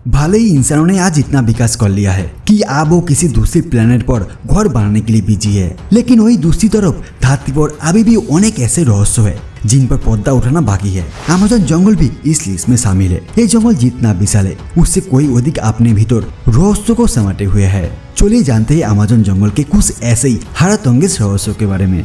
भले ही इंसानों ने आज इतना विकास कर लिया है कि अब वो किसी दूसरे प्लेनेट पर घर बनाने के लिए बिजी है, लेकिन वही दूसरी तरफ धरती पर अभी भी अनेक ऐसे रहस्य है जिन पर पर्दा उठाना बाकी है। अमेज़न जंगल भी इस लिस्ट में शामिल है। ये जंगल जितना विशाल है उससे कोई अधिक अपने भीतर रहस्य को समेटे हुए है। चलिए जानते हैं अमेज़न जंगल के कुछ ऐसे ही हैरतअंगेज रहस्यों के बारे में।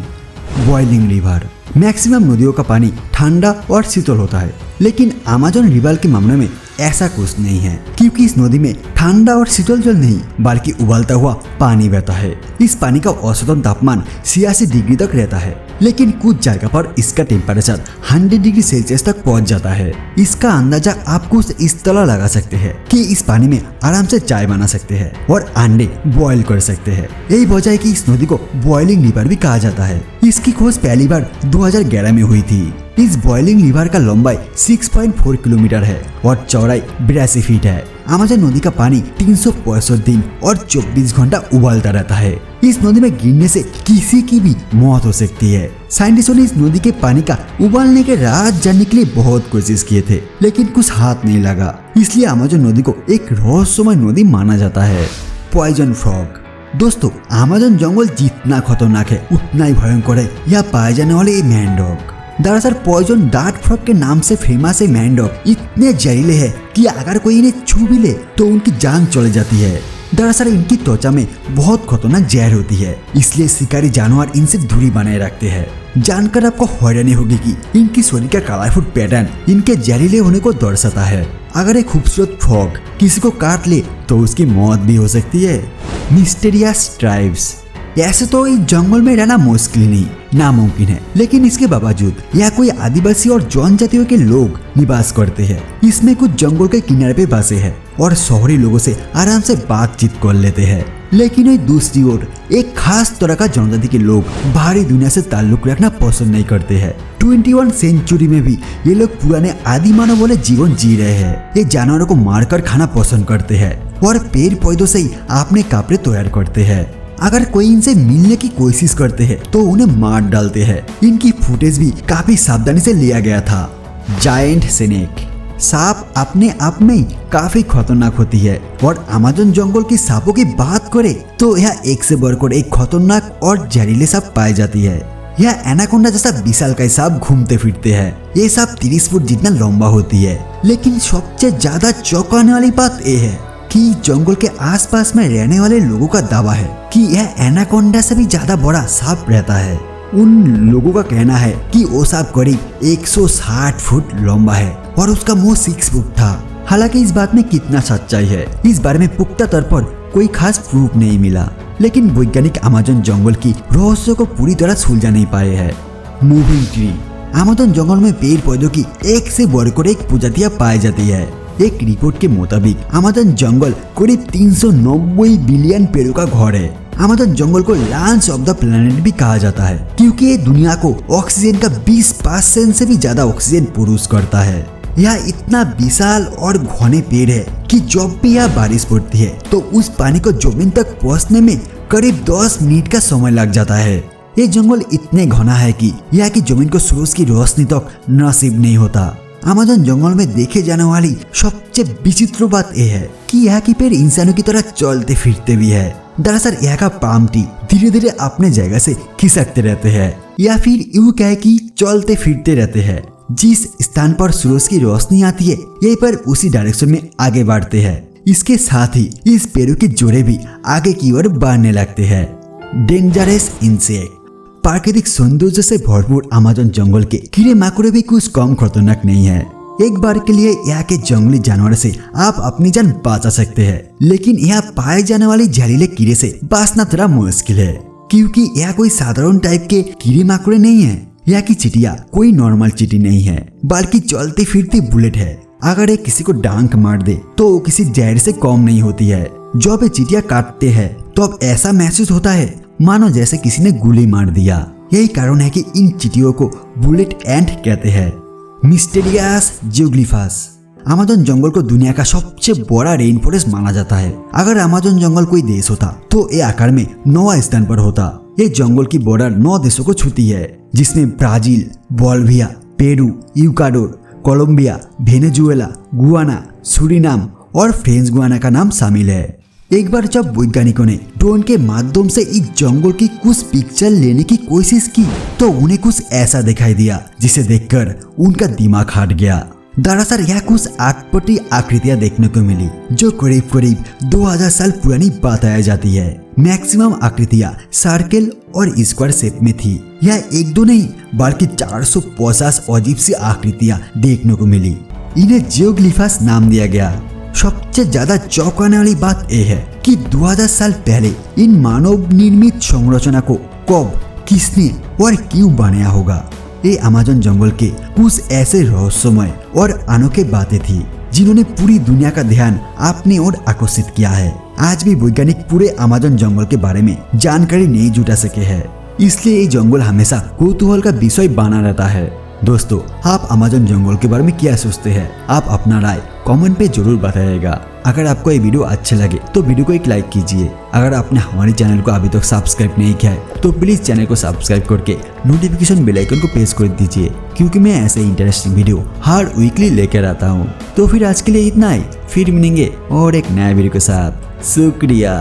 Boiling river. मैक्सिमम नदियों का पानी ठंडा और शीतल होता है, लेकिन अमेज़न रिवर के मामले में ऐसा कुछ नहीं है, क्योंकि इस नदी में ठंडा और शीतल जल नहीं बल्कि उबलता हुआ पानी बहता है। इस पानी का औसतन तापमान 86 डिग्री तक रहता है, लेकिन कुछ जगह पर इसका टेम्परेचर 100 डिग्री सेल्सियस तक पहुंच जाता है। इसका अंदाजा आप कुछ इस तरह लगा सकते हैं कि इस पानी में आराम से चाय बना सकते हैं और अंडे बॉयल कर सकते हैं। यही वजह है कि इस नदी को बॉइलिंग रिवर भी कहा जाता है। इसकी खोज पहली बार 2011 में हुई थी। इस बॉइलिंग रिवर का लंबाई 6.4 किलोमीटर है और चौड़ाई 82 फीट है। अमेज़न नदी का पानी 365 दिन और 24 घंटा उबलता रहता है। इस नदी में गिरने से किसी की भी मौत हो सकती है। साइंटिस्टों ने इस नदी के पानी का उबलने के राज जानने के लिए बहुत कोशिश किए थे, लेकिन कुछ हाथ नहीं लगा। इसलिए अमेज़न नदी को एक रहस्यमय नदी माना जाता है। Poison frog. दोस्तों, अमेज़न जंगल जितना खतरनाक है उतना ही भयंकर है यह पाए जाने वाले मैनडॉग। दरअसल पॉइजन डार्ट फ्रॉग के नाम से फेमस है मैनडॉग इतने जहरीले हैं कि अगर कोई इन्हें छू भी ले तो उनकी जान चली जाती है। दरअसल इनकी त्वचा में बहुत खतरनाक जहर होती है, इसलिए शिकारी जानवर इनसे दूरी बनाए रखते हैं। जानकर आपको हैरानी होगी कि इनकी शरीर का कलरफुल पैटर्न इनके जहरीले होने को दर्शाता है। अगर एक खूबसूरत फ्रॉग किसी को काट ले तो उसकी मौत भी हो सकती है। Mysterious tribes. ऐसे तो इस जंगल में रहना मुश्किल नहीं नामुमकिन है, लेकिन इसके बावजूद यहाँ कोई आदिवासी और जनजातियों के लोग निवास करते हैं। इसमें कुछ जंगल के किनारे पे बसे हैं और शहरी लोगों से आराम से बातचीत कर लेते हैं। लेकिन वही दूसरी ओर एक खास तरह का जनजाति के लोग बाहरी दुनिया से ताल्लुक रखना पसंद नहीं करते हैं। 21 सेंचुरी में भी ये लोग पुराने आदि मानव वाले जीवन जी रहे हैं। ये जानवरों को मारकर खाना पसंद करते हैं और पेड़ पौधों से ही अपने कपड़े तैयार करते हैं। अगर कोई इनसे मिलने की कोशिश करते हैं तो उन्हें मार डालते हैं। इनकी फुटेज भी काफी सावधानी से लिया गया था। Giant snake. सांप अपने आप में काफी खतरनाक होती है और अमेज़न जंगल की सांपों की बात करें तो यह एक से बढ़कर एक खतरनाक और जहरीले सांप पाई जाती है। यह एनाकोंडा जैसा विशालकाय सांप घूमते फिरते हैं। ये सांप 30 फुट जितना लंबा होती है, लेकिन सबसे ज्यादा चौंकाने वाली बात यह है कि जंगल के आसपास में रहने वाले लोगों का दावा है कि यह एनाकोंडा से भी ज्यादा बड़ा सांप रहता है। उन लोगों का कहना है कि वो सांप करीब 160 फुट लंबा है और उसका मुंह 6 फुट था। हालांकि इस बात में कितना सच्चाई है इस बारे में पुख्ता तौर पर कोई खास प्रूफ नहीं मिला, लेकिन वैज्ञानिक अमेज़न जंगल की रहस्य को पूरी तरह सुलझा नहीं पाए हैं। Moving tree. अमेज़न जंगल में पेड़ पौधों की एक से बढ़कर एक प्रजातियां पाई जाती है। एक रिपोर्ट के मुताबिक अमेज़न जंगल करीब 390 बिलियन पेड़ों का घर है। अमेज़न जंगल को लंग्स ऑफ द प्लेनेट भी कहा जाता है, क्योंकि ये दुनिया को ऑक्सीजन का 20% से भी ज्यादा ऑक्सीजन प्रोड्यूस करता है। यह इतना विशाल और घने पेड़ है कि जब भी यहाँ बारिश पड़ती है तो उस पानी को जमीन तक पहुँचने में करीब 10 मिनट का समय लग जाता है। ये जंगल इतने घना है कि यहाँ की जमीन को सूरज की रोशनी तक नसीब नहीं होता। अमेज़न जंगल में देखे जाने वाली सबसे विचित्र बात यह है कि यहाँ की पेड़ इंसानों की तरह चलते फिरते भी है। दरअसल यहाँ का पाम ट्री धीरे धीरे अपने जगह से खिसकते रहते हैं या फिर यूं कहे कि चलते फिरते रहते हैं। जिस स्थान पर सूरज की रोशनी आती है यहीं पर उसी डायरेक्शन में आगे बढ़ते हैं। इसके साथ ही इस पेड़ों के जोड़े भी आगे की ओर बढ़ने लगते हैं। Dangerous insect. प्राकृतिक सौंदर्य से भरपूर अमेज़न जंगल के कीड़े मकोड़े भी कुछ कम खतरनाक नहीं है। एक बार के लिए यहाँ के जंगली जानवर से आप अपनी जान बचा सकते हैं, लेकिन यहाँ पाए जाने वाली जहरीले कीड़े से बचना थोड़ा मुश्किल है, क्योंकि यह कोई साधारण टाइप के कीड़े मकोड़े नहीं है। यहाँ की चींटियां कोई नॉर्मल चींटी नहीं है, बल्कि चलती फिरती बुलेट है। अगर ये किसी को डांक मार दे तो वो किसी जहर से कम नहीं होती है। जब ये चींटियां काटते हैं तो अब ऐसा महसूस होता है मानो जैसे किसी ने गोली मार दिया। यही कारण है कि इन चींटियों को बुलेट एंट कहते हैं। मिस्टीरियस जियोग्लिफस। अमेज़न जंगल को दुनिया का सबसे बड़ा रेन फॉरेस्ट माना जाता है। अगर अमेज़न जंगल कोई देश होता तो ये आकार में 9वां स्थान पर होता। ये जंगल की बॉर्डर 9 देशों को छूती है, जिसमें Brazil, Bolivia, Peru, Ecuador, Colombia, Venezuela, Guyana, Suriname और फ्रेंच गुआना का नाम शामिल है। एक बार जब वैज्ञानिकों ने ड्रोन के माध्यम से एक जंगल की कुछ पिक्चर लेने की कोशिश की तो उन्हें कुछ ऐसा दिखाई दिया जिसे देखकर उनका दिमाग हट गया। दरअसल यह कुछ आटपटी आकृतियां देखने को मिली जो करीब करीब 2000 साल पुरानी बताई जाती है। मैक्सिमम आकृतियां सर्कल और स्क्वायर शेप में थी। यह एक दो नहीं बल्कि 450 अजीब सी आकृतियां देखने को मिली। इन्हें जियोग्लिफस नाम दिया गया। सबसे ज्यादा चौंकाने वाली बात यह है कि 2000 साल पहले इन मानव निर्मित संरचना को कब, किसने और क्यों बनाया होगा। ये अमेज़न जंगल के कुछ ऐसे रहस्यमय और अनोखे बातें थी जिन्होंने पूरी दुनिया का ध्यान अपनी ओर आकर्षित किया है। आज भी वैज्ञानिक पूरे अमेज़न जंगल के बारे में जानकारी नहीं जुटा सके हैं, इसलिए ये जंगल हमेशा कौतूहल का विषय बना रहता है। दोस्तों, आप अमेज़न जंगल के बारे में क्या सोचते हैं? आप अपना राय कमेंट पे जरूर बताइएगा। अगर आपको ये वीडियो अच्छे लगे तो वीडियो को एक लाइक कीजिए। अगर आपने हमारे चैनल को अभी तक सब्सक्राइब नहीं किया है तो प्लीज चैनल को सब्सक्राइब करके नोटिफिकेशन बेल आइकन को प्रेस कर दीजिए, क्योंकि मैं ऐसे इंटरेस्टिंग वीडियो हर वीकली लेकर आता हूँ। तो फिर आज के लिए इतना ही, फिर मिलेंगे और एक नया वीडियो के साथ। शुक्रिया।